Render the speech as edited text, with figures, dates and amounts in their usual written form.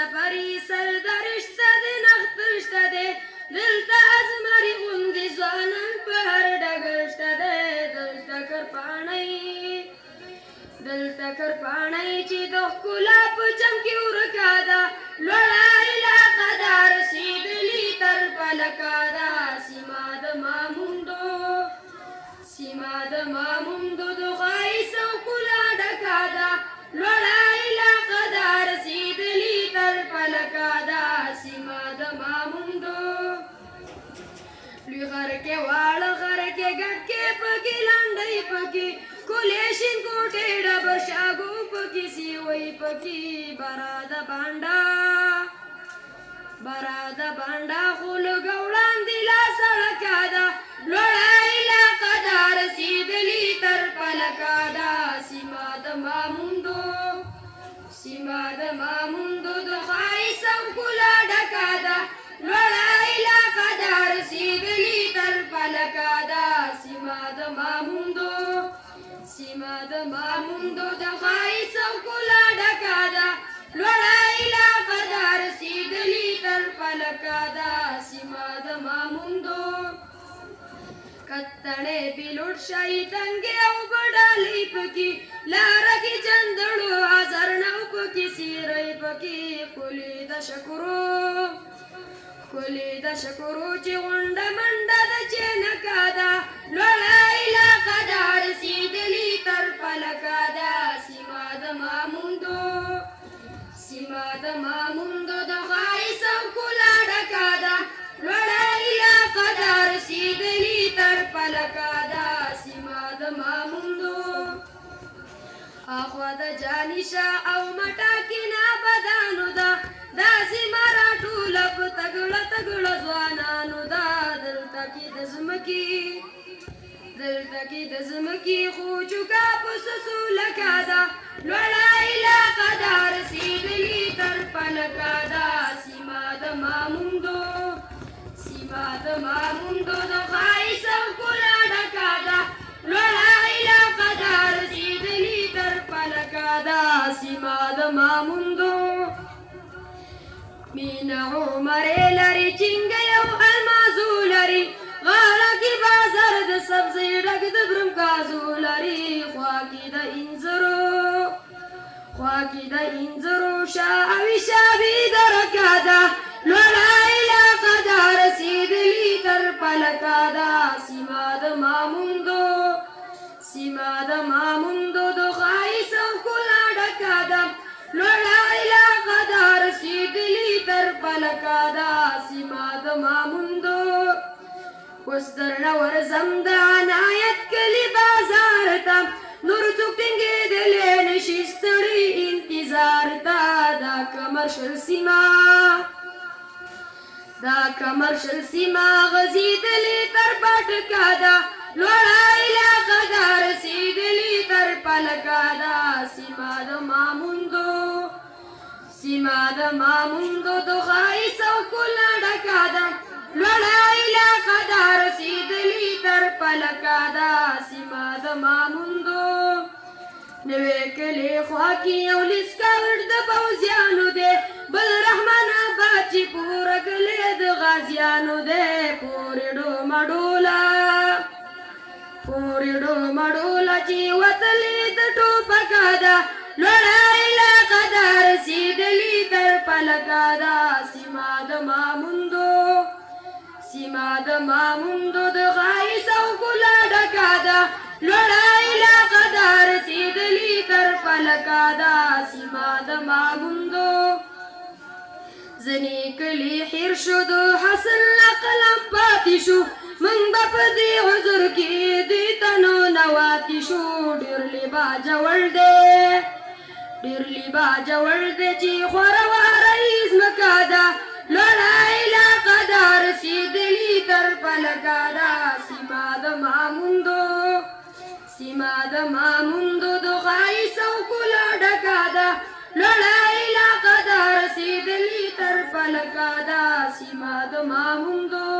سفري سردرشته دې نختشته دې دلته ازمري غوندې ځوانان په هر ډګر شته دی دلته کرپاڼۍ چې د ښکلا په چم کې ورکه ده لوړه علاقه ده رسېدلي تر فلکه ده سیمه د ماموندو د ښایست او ښکلا ډکه ده لوړه علاقه ده رسېدلي تر فلکه ده سیمه د ماموندو لوی غر کې واړه غر کې ګډ کې پکې لنډۍ پکې کولې شین کوټې ډبر شاګو پکې سیوی پکې برا د بانډا خو لږه وړاندې لا سړکه ده لوړه علاقه ده رسېدلي تر فلکه ده سیمه د ماموندو د ښایست او ښکلا ډکه ده لوړه علاقه ده رسېدلي تر فلکه ده سیمه د ماموندو د ښایست او ښکلا ډکه ده لوړه علاقه ده رسېدلي تر فلکه ده سیمه د ماموندو کتڼې پیلوټ شاهي تنګې او بډالۍ پکې لاره کې چندړو هزارنو پکې سیرۍ پکې ښکلې د شکرو چې غونډه منډه د چینکه ده لوړه علاقه ده رسېدلي تر فلکه ده سیمه د ماموندو د ښایست او ښکلا ډکه ده لوړه علاقه ده رسېدلي تر فلکه ده سیمه د ماموندو اخوا د جانشه او مټاکینه بدانو ده دا سیمه راټوله په تګړه ځوانانو ده دلته کې د ځمکې خو چوکا په سسو لکه ده لوړه علاقه ده رسېدلي تر فلکه ده سیمه د ماموندو د ښایست او ښکلا ډکه ده لوړه علاقه ده رسېدلي تر فلکه ده سیمه د ماموندو مینه عمرې لري چینګۍ او المازو لري غاړه کې بازار د سبزۍ ډک د برمکازو لري خوا کې د انځرو شاوي درکه ده لوړه علاقه ده رسېدلي تر فلکه ده سیمه د ماموندو د ښایست او ښکلا ډکه ده لوړه علاقه ده رسېدلي تر فلکه ده سیمه د ماموندو اوس درنه ورځم د عنایت کلي بازار ته نور څوک ټینګېدلی نشي ستړي انتظار ته دا کمرشل سیمه غځېدلې تر پټکه ده لوړه علاقه ده رسېدلي تر فلکه ده سیمه د ماموندو د ښایست او ښکلا ډکه ده لوړه علاقه ده رسېدلي تر فلکه ده سیمه د ماموندو نوې کلي خوا کې یو لیسکاوټ د پوځیانو دی بل رحمان آباد چې پوره کلی د غازیانو دی پورې ډومډوله چې وتلې د ټوپکه ده لوړه علاقه ده رسېدلي تر فلکه ده سیمه د ماموندو د ښایست او ښکلا ډکه ده لوړه علاقه ده رسېدلي تر فلکه ده سیمه د ماموندو ځینې کلي هېر شو د حاصل نه قلم پاتې شو موږ به په دې عذر کې دې تنو نواتې شو ډېر لیبا جوړ دی چې خوروارۍ ځمکه ده لوړه علاقه ده رسېدلي تر فلکه ده سیمه د ماموندو د ښایست او ښکلا ډکه ده لوړه علاقه ده رسېدلي تر فلکه ده سیمه د ماموندو